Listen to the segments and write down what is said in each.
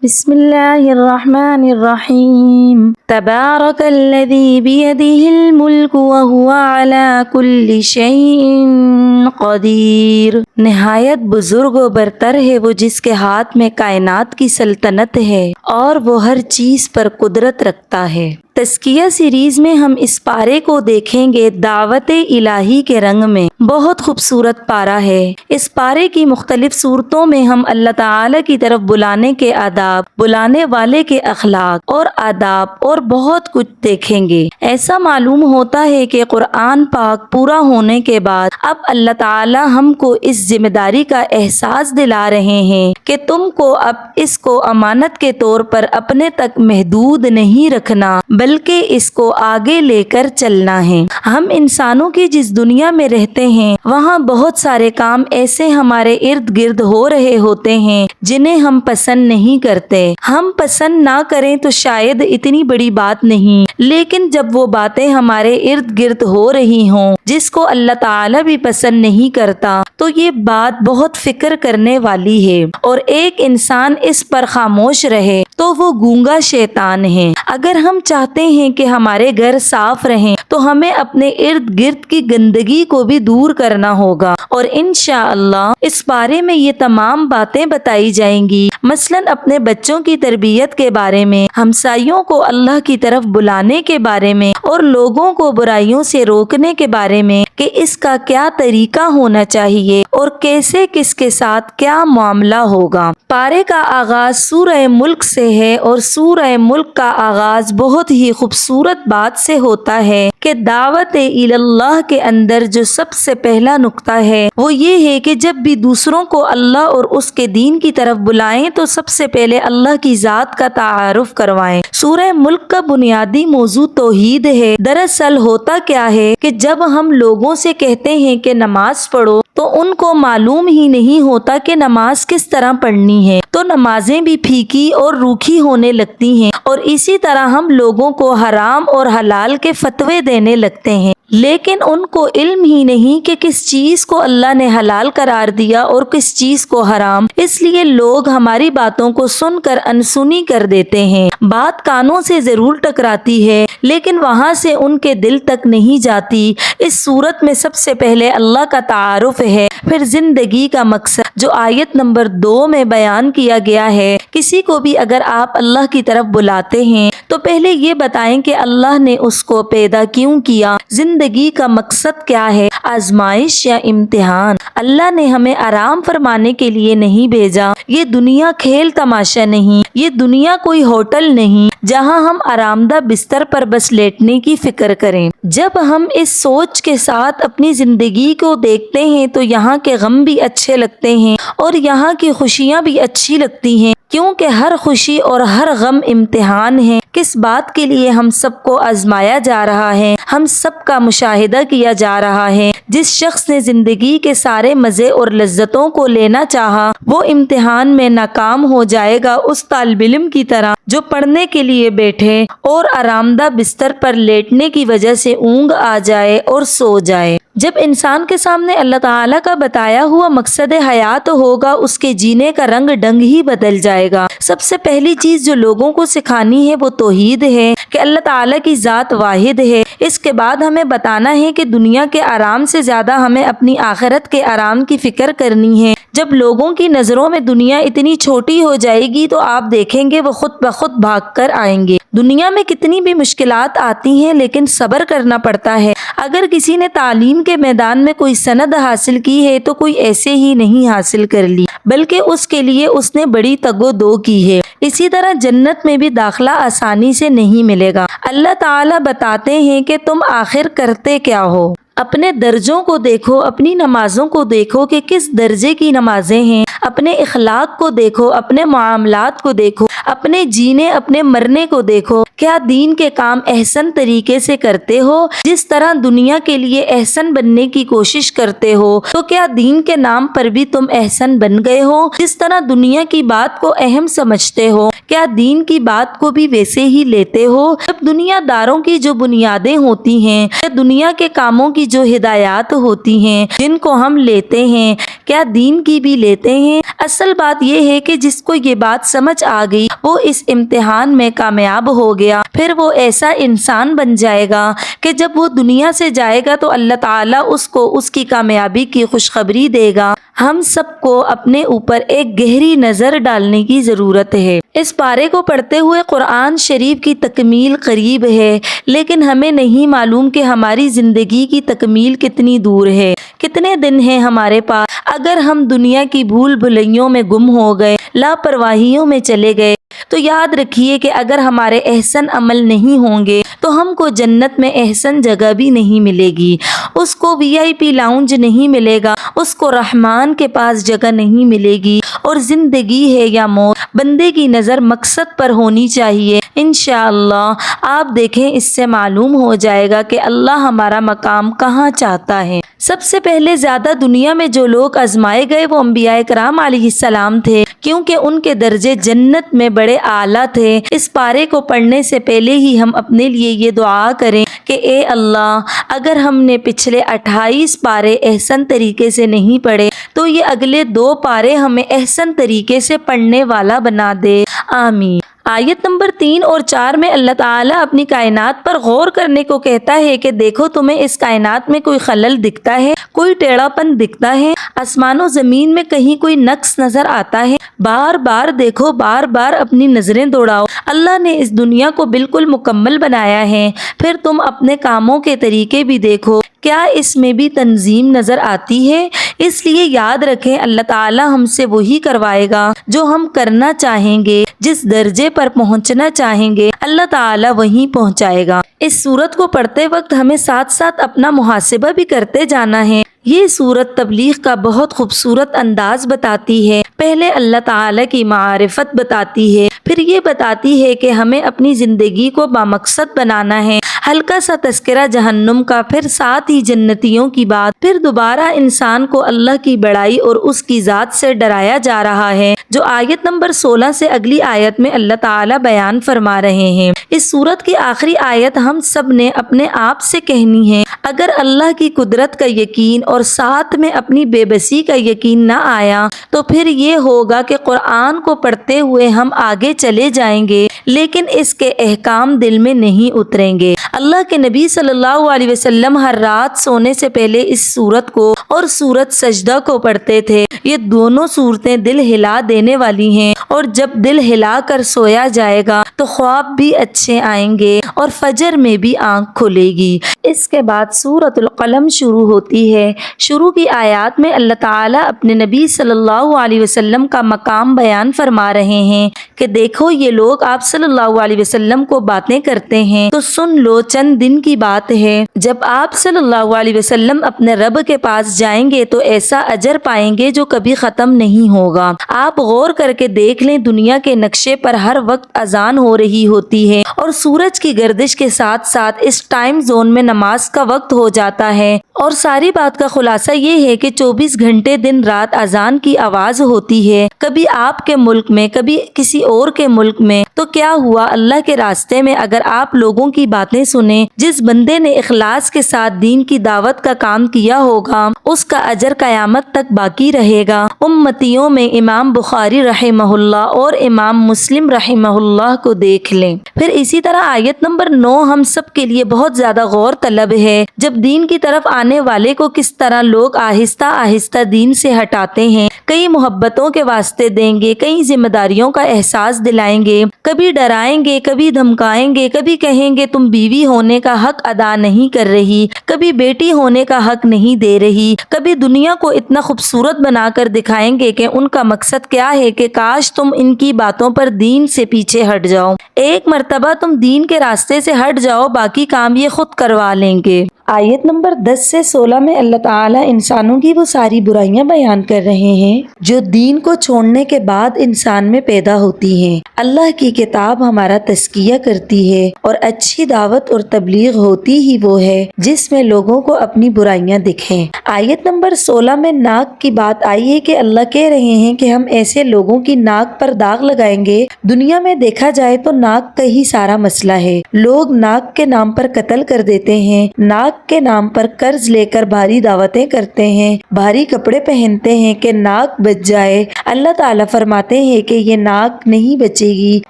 بسم اللہ الرحمن الرحیم تبارک الذی بیدہ الملک وہو علی کل شیء قدیر۔ نہایت بزرگ و برتر ہے وہ جس کے ہاتھ میں کائنات کی سلطنت ہے اور وہ ہر چیز پر قدرت رکھتا ہے۔ تزکیہ سیریز میں ہم اس پارے کو دیکھیں گے دعوت الہی کے رنگ میں۔ بہت خوبصورت پارہ ہے۔ اس پارے کی مختلف صورتوں میں ہم اللہ تعالی کی طرف بلانے کے آداب، بلانے والے کے اخلاق اور آداب اور بہت کچھ دیکھیں گے۔ ایسا معلوم ہوتا ہے کہ قرآن پاک پورا ہونے کے بعد اب اللہ تعالی ہم کو اس ذمہ داری کا احساس دلا رہے ہیں کہ تم کو اب اس کو امانت کے طور پر اپنے تک محدود نہیں رکھنا بلکہ اس کو آگے لے کر چلنا ہے۔ ہم انسانوں کی جس دنیا میں رہتے ہیں وہاں بہت سارے کام ایسے ہمارے ارد گرد ہو رہے ہوتے ہیں جنہیں ہم پسند نہیں کرتے۔ ہم پسند نہ کریں تو شاید اتنی بڑی بات نہیں، لیکن جب وہ باتیں ہمارے ارد گرد ہو رہی ہوں جس کو اللہ تعالی بھی پسند نہیں کرتا تو یہ بات بہت فکر کرنے والی ہے، اور ایک انسان اس پر خاموش رہے تو وہ گونگا شیطان ہے۔ اگر ہم چاہتے ہیں کہ ہمارے گھر صاف رہیں تو ہمیں اپنے ارد گرد کی گندگی کو بھی دور کرنا ہوگا، اور انشاءاللہ اس بارے میں یہ تمام باتیں بتائی جائیں گی، مثلاً اپنے بچوں کی تربیت کے بارے میں، ہمسائیوں کو اللہ کی طرف بلانے کے بارے میں، اور لوگوں کو برائیوں سے روکنے کے بارے میں کہ اس کا کیا طریقہ ہونا چاہیے اور کیسے کس کے ساتھ کیا معاملہ ہوگا۔ پارے کا آغاز سورہ ملک سے ہے، اور سورہ ملک کا آغاز بہت ہی خوبصورت بات سے ہوتا ہے کہ دعوت اللہ کے اندر جو سب سے پہلا نقطہ ہے وہ یہ ہے کہ جب بھی دوسروں کو اللہ اور اس کے دین کی طرف بلائیں تو سب سے پہلے اللہ کی ذات کا تعارف کروائیں۔ سورہ ملک کا بنیادی موضوع توحید ہے۔ دراصل ہوتا کیا ہے کہ جب ہم لوگوں سے کہتے ہیں کہ نماز پڑھو تو ان کو معلوم ہی نہیں ہوتا کہ نماز کس طرح پڑھنی ہے، تو نمازیں بھی پھیکی اور روکھی ہونے لگتی ہیں، اور اسی طرح ہم لوگوں کو حرام اور حلال کے فتوے دینے لگتے ہیں، لیکن ان کو علم ہی نہیں کہ کس چیز کو اللہ نے حلال قرار دیا اور کس چیز کو حرام۔ اس لیے لوگ ہماری باتوں کو سن کر انسنی کر دیتے ہیں۔ بات کانوں سے ضرور ٹکراتی ہے لیکن وہاں سے ان کے دل تک نہیں جاتی۔ اس صورت میں سب سے پہلے اللہ کا تعارف ہے، پھر زندگی کا مقصد جو آیت نمبر 2 میں بیان کیا گیا ہے۔ کسی کو بھی اگر آپ اللہ کی طرف بلاتے ہیں تو پہلے یہ بتائیں کہ اللہ نے اس کو پیدا کیوں کیا، زندگی کا مقصد کیا ہے، آزمائش یا امتحان۔ اللہ نے ہمیں آرام فرمانے کے لیے نہیں بھیجا۔ یہ دنیا کھیل تماشا نہیں، یہ دنیا کوئی ہوٹل نہیں جہاں ہم آرام دہ بستر پر بس لیٹنے کی فکر کریں۔ جب ہم اس سوچ کے ساتھ اپنی زندگی کو دیکھتے ہیں تو یہاں کے غم بھی اچھے لگتے ہیں اور یہاں کی خوشیاں بھی اچھی لگتی ہیں، کیونکہ ہر خوشی اور ہر غم امتحان ہے۔ کس بات کے لیے ہم سب کو آزمایا جا رہا ہے، ہم سب کا مشاہدہ کیا جا رہا ہے۔ جس شخص نے زندگی کے سارے مزے اور لذتوں کو لینا چاہا وہ امتحان میں ناکام ہو جائے گا، اس طالب علم کی طرح جو پڑھنے کے لیے بیٹھے اور آرام دہ بستر پر لیٹنے کی وجہ سے اونگ آ جائے اور سو جائے۔ جب انسان کے سامنے اللہ تعالیٰ کا بتایا ہوا مقصد حیات ہوگا اس کے جینے کا رنگ ڈنگ ہی بدل جائے گا۔ سب سے پہلی چیز جو لوگوں کو سکھانی ہے وہ توحید ہے کہ اللہ تعالیٰ کی ذات واحد ہے۔ اس کے بعد ہمیں بتانا ہے کہ دنیا کے آرام سے زیادہ ہمیں اپنی آخرت کے آرام کی فکر کرنی ہے۔ جب لوگوں کی نظروں میں دنیا اتنی چھوٹی ہو جائے گی تو آپ دیکھیں گے وہ خود بخود بھاگ کر آئیں گے۔ دنیا میں کتنی بھی مشکلات آتی ہیں لیکن صبر کرنا پڑتا ہے۔ اگر کسی نے تعلیم کے میدان میں کوئی سند حاصل کی ہے تو کوئی ایسے ہی نہیں حاصل کر لی، بلکہ اس کے لیے اس نے بڑی تگ و دو کی ہے۔ اسی طرح جنت میں بھی داخلہ آسانی سے نہیں ملے گا۔ اللہ تعالیٰ بتاتے ہیں کہ تم آخر کرتے کیا ہو۔ اپنے درجوں کو دیکھو، اپنی نمازوں کو دیکھو کہ کس درجے کی نمازیں ہیں، اپنے اخلاق کو دیکھو، اپنے معاملات کو دیکھو، اپنے جینے اپنے مرنے کو دیکھو۔ کیا دین کے کام احسن طریقے سے کرتے ہو؟ جس طرح دنیا کے لیے احسن بننے کی کوشش کرتے ہو تو کیا دین کے نام پر بھی تم احسن بن گئے ہو؟ جس طرح دنیا کی بات کو اہم سمجھتے ہو کیا دین کی بات کو بھی ویسے ہی لیتے ہو؟ جب دنیا داروں کی جو بنیادیں ہوتی ہیں یا دنیا کے کاموں کی جو ہدایات ہوتی ہیں جن کو ہم لیتے ہیں کیا دین کی بھی لیتے ہیں؟ ہیں۔ اصل بات یہ ہے کہ جس کو یہ بات سمجھ آ گئی وہ اس امتحان میں کامیاب ہو گیا، پھر وہ ایسا انسان بن جائے گا کہ جب وہ دنیا سے جائے گا تو اللہ تعالیٰ اس کو اس کی کامیابی کی خوشخبری دے گا۔ ہم سب کو اپنے اوپر ایک گہری نظر ڈالنے کی ضرورت ہے۔ اس پارے کو پڑھتے ہوئے قرآن شریف کی تکمیل قریب ہے، لیکن ہمیں نہیں معلوم کہ ہماری زندگی کی تکمیل کتنی دور ہے، کتنے دن ہیں ہمارے پاس۔ اگر ہم دنیا کی بھول بھلائیوں میں گم ہو گئے، لاپرواہیوں میں چلے گئے، تو یاد رکھیے کہ اگر ہمارے احسن عمل نہیں ہوں گے تو ہم کو جنت میں احسن جگہ بھی نہیں ملے گی، اس کو VIP لاؤنج نہیں ملے گا، اس کو رحمان کے پاس جگہ نہیں ملے گی۔ اور زندگی ہے یا موت، بندے کی نظر مقصد پر ہونی چاہیے۔ انشاءاللہ آپ دیکھیں، اس سے معلوم ہو جائے گا کہ اللہ ہمارا مقام کہاں چاہتا ہے۔ سب سے پہلے زیادہ دنیا میں جو لوگ آزمائے گئے وہ انبیاء کرام علیہ السلام تھے، کیونکہ ان کے درجے جنت میں بڑے اعلیٰ تھے۔ اس پارے کو پڑھنے سے پہلے ہی ہم اپنے لیے یہ دعا کریں کہ اے اللہ، اگر ہم نے پچھلے 28 پارے احسن طریقے سے نہیں پڑھے تو یہ اگلے 2 پارے ہمیں احسن طریقے سے پڑھنے والا بنا دے، آمین۔ آیت نمبر 3 اور 4 میں اللہ تعالیٰ اپنی کائنات پر غور کرنے کو کہتا ہے کہ دیکھو تمہیں اس کائنات میں کوئی خلل دکھتا ہے، کوئی ٹیڑھا پن دکھتا ہے، آسمان و زمین میں کہیں کوئی نقص نظر آتا ہے، بار بار دیکھو، بار بار اپنی نظریں دوڑاؤ۔ اللہ نے اس دنیا کو بالکل مکمل بنایا ہے، پھر تم اپنے کاموں کے طریقے بھی دیکھو، کیا اس میں بھی تنظیم نظر آتی ہے؟ اس لیے یاد رکھیں اللہ تعالیٰ ہم سے وہی کروائے گا جو ہم کرنا چاہیں گے، جس درجے پر پہنچنا چاہیں گے اللہ تعالیٰ وہیں پہنچائے گا۔ اس سورت کو پڑھتے وقت ہمیں ساتھ ساتھ اپنا محاسبہ بھی کرتے جانا ہے۔ یہ سورت تبلیغ کا بہت خوبصورت انداز بتاتی ہے۔ پہلے اللہ تعالیٰ کی معرفت بتاتی ہے، پھر یہ بتاتی ہے کہ ہمیں اپنی زندگی کو بامقصد بنانا ہے، ہلکا سا تذکرہ جہنم کا، پھر ساتھ ہی جنتیوں کی بات، پھر دوبارہ انسان کو اللہ کی بڑائی اور اس کی ذات سے ڈرایا جا رہا ہے، جو آیت نمبر 16 سے اگلی آیت میں اللہ تعالیٰ بیان فرما رہے ہیں۔ اس سورت کی آخری آیت ہم سب نے اپنے آپ سے کہنی ہے۔ اگر اللہ کی قدرت کا یقین اور ساتھ میں اپنی بے بسی کا یقین نہ آیا تو پھر یہ ہوگا کہ قرآن کو پڑھتے ہوئے ہم آگے چلے جائیں گے لیکن اس کے احکام دل میں نہیں اتریں گے۔ اللہ کے نبی صلی اللہ علیہ وسلم ہر رات سونے سے پہلے اس سورت کو اور سورت سجدہ کو پڑھتے تھے۔ یہ دونوں سورتیں دل ہلا دینے والی ہیں، اور جب دل ہلا کر سویا جائے گا تو خواب بھی اچھے آئیں گے اور فجر میں بھی آنکھ کھلے گی۔ اس کے بعد سورۃ القلم شروع ہوتی ہے۔ شروع کی آیات میں اللہ تعالیٰ اپنے نبی صلی اللہ علیہ وسلم کا مقام بیان فرما رہے ہیں کہ دیکھو یہ لوگ آپ صلی اللہ علیہ وسلم کو باتیں کرتے ہیں تو سن لو، چند دن کی بات ہے، جب آپ صلی اللہ علیہ وسلم اپنے رب کے پاس جائیں گے تو ایسا اجر پائیں گے جو کبھی ختم نہیں ہوگا۔ آپ غور کر کے دیکھ لیں، دنیا کے نقشے پر ہر وقت اذان ہو رہی ہوتی ہے اور سورج کی گردش کے ساتھ ساتھ اس ٹائم زون میں نماز کا وقت ہو جاتا ہے، اور ساری بات کا خلاصہ یہ ہے کہ 24 گھنٹے دن رات اذان کی آواز ہوتی ہے، کبھی آپ کے ملک میں، کبھی کسی اور کے ملک میں۔ تو کیا ہوا، اللہ کے راستے میں اگر آپ لوگوں کی باتیں سنیں، جس بندے نے اخلاص کے ساتھ دین کی دعوت کا کام کیا ہوگا اس کا اجر قیامت تک باقی رہے گا۔ امتیوں میں امام بخاری رحمہ اللہ اور امام مسلم رحمہ اللہ کو دیکھ لیں۔ پھر اسی طرح آیت نمبر 9 ہم سب کے لیے بہت زیادہ غور طلب ہے، جب دین کی طرف آنے والے کو کس طرح لوگ آہستہ آہستہ دین سے ہٹاتے ہیں، کئی محبتوں کے واسطے دیں گے، کئی ذمہ داریوں کا احساس دلائیں گے، کبھی ڈرائیں گے، کبھی دھمکائیں گے، کبھی کہیں گے تم بیوی ہونے کا حق ادا نہیں کر رہی، کبھی بیٹی ہونے کا حق نہیں دے رہی، کبھی دنیا کو اتنا خوبصورت بنا کر دکھائیں گے کہ ان کا مقصد کیا ہے کہ کاش تم ان کی باتوں پر دین سے پیچھے ہٹ جاؤ، ایک مرتبہ تم دین کے راستے سے ہٹ جاؤ، باقی کام یہ خود کروا لیں گے۔ آیت نمبر 10 سے 16 میں اللہ تعالیٰ انسانوں کی وہ ساری برائیاں بیان کر رہے ہیں جو دین کو چھوڑنے کے بعد انسان میں پیدا ہوتی ہیں۔ اللہ کی کتاب ہمارا تزکیہ کرتی ہے اور اچھی دعوت اور تبلیغ ہوتی ہی وہ ہے جس میں لوگوں کو اپنی برائیاں دکھیں۔ آیت نمبر 16 میں ناک کی بات آئی ہے کہ اللہ کہہ رہے ہیں کہ ہم ایسے لوگوں کی ناک پر داغ لگائیں گے۔ دنیا میں دیکھا جائے تو ناک کا ہی سارا مسئلہ ہے، لوگ ناک کے نام پر قتل کر دیتے ہیں، ناک ناک کے نام پر قرض لے کر بھاری دعوتیں کرتے ہیں، بھاری کپڑے پہنتے ہیں کہ ناک بچ جائے، اللہ تعالیٰ فرماتے ہیں کہ یہ ناک نہیں بچے گی،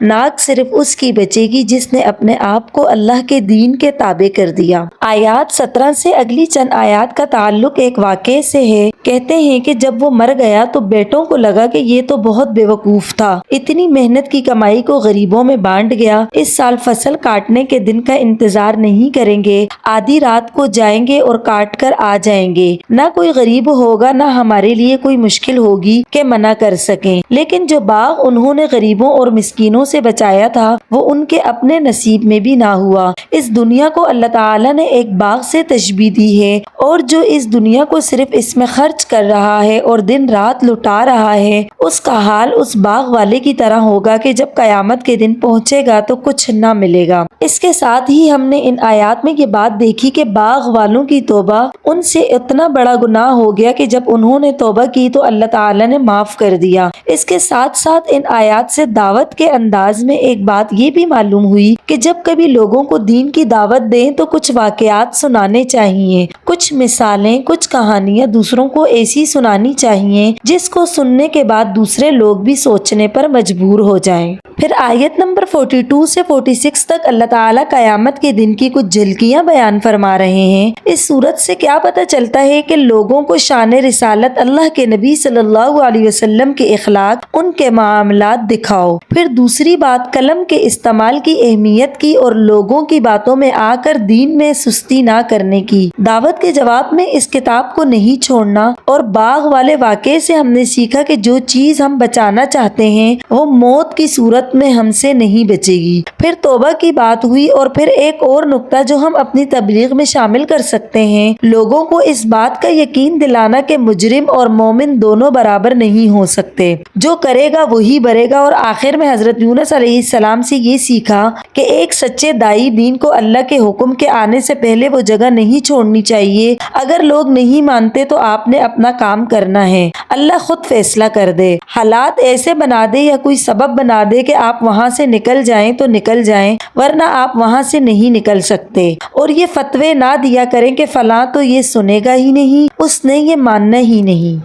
ناک صرف اس کی بچے گی جس نے اپنے آپ کو اللہ کے دین کے تابع کر دیا۔ آیات 17 سے اگلی چند آیات کا تعلق ایک واقعے سے ہے۔ کہتے ہیں کہ جب وہ مر گیا تو بیٹوں کو لگا کہ یہ تو بہت بے وقوف تھا، اتنی محنت کی کمائی کو غریبوں میں بانٹ گیا، اس سال فصل کاٹنے کے دن کا انتظار نہیں کریں گے، آدھی رات کو جائیں گے اور کاٹ کر آ جائیں گے، نہ کوئی غریب ہوگا نہ ہمارے لیے کوئی مشکل ہوگی کہ منع کر سکیں۔ لیکن جو باغ انہوں نے غریبوں اور مسکینوں سے بچایا تھا وہ ان کے اپنے نصیب میں بھی نہ ہوا۔ اس دنیا کو اللہ تعالیٰ نے ایک باغ سے تشبیہ دی ہے، اور جو اس دنیا کو صرف اس میں خرچ کر رہا ہے اور دن رات لٹا رہا ہے، اس کا حال اس باغ والے کی طرح ہوگا کہ جب قیامت کے دن پہنچے گا تو کچھ نہ ملے گا۔ اس کے ساتھ ہی ہم نے ان آیات میں یہ بات دیکھی کہ باغ والوں کی توبہ ان سے اتنا بڑا گناہ ہو گیا کہ جب انہوں نے توبہ کی تو اللہ تعالیٰ نے معاف کر دیا۔ اس کے ساتھ ساتھ ان آیات سے دعوت کے انداز میں ایک بات یہ بھی معلوم ہوئی کہ جب کبھی لوگوں کو دین کی دعوت دیں تو کچھ واقعات سنانے چاہیے، کچھ مثالیں، کچھ کہانیاں دوسروں کو ایسی سنانی چاہیے جس کو سننے کے بعد دوسرے لوگ بھی سوچنے پر مجبور ہو جائیں۔ پھر آیت نمبر 42 سے 46 تک اللہ تعالیٰ قیامت کے دن کی کچھ جھلکیاں بیان فرما رہے ہیں۔ اس صورت سے کیا پتہ چلتا ہے کہ لوگوں کو شان رسالت اللہ کے نبی صلی اللہ علیہ وسلم کے اخلاق، ان کے معاملات دکھاؤ۔ پھر دوسری بات قلم کے استعمال کی اہمیت کی اور لوگوں کی باتوں میں آ کر دین میں سستی نہ کرنے کی۔ دعوت کے جواب میں اس کتاب کو نہیں چھوڑنا، اور باغ والے واقعے سے ہم نے سیکھا کہ جو چیز ہم بچانا چاہتے ہیں وہ موت کی صورت میں ہم سے نہیں بچے گی۔ پھر توبہ کی بات ہوئی، اور پھر ایک اور نکتہ جو ہم اپنی تبلیغ میں شامل کر سکتے ہیں، لوگوں کو اس بات کا یقین دلانا کہ مجرم اور مومن دونوں برابر نہیں ہو سکتے، جو کرے گا وہی برے گا۔ اور آخر میں حضرت یونس علیہ السلام سے یہ سیکھا کہ ایک سچے داعی دین کو اللہ کے حکم کے آنے سے پہلے وہ جگہ نہیں چھوڑنی چاہیے۔ اگر لوگ نہیں مانتے تو آپ نے اپنا کام کرنا ہے، اللہ خود فیصلہ کر دے، حالات ایسے بنا دے یا کوئی سبب بنا دے کہ آپ وہاں سے نکل جائیں تو نکل جائیں، ورنہ آپ وہاں سے نہیں نکل سکتے۔ اور یہ فتوے نہ دیا کریں کہ فلاں تو یہ سنے گا ہی نہیں، اس نے یہ ماننا ہی نہیں۔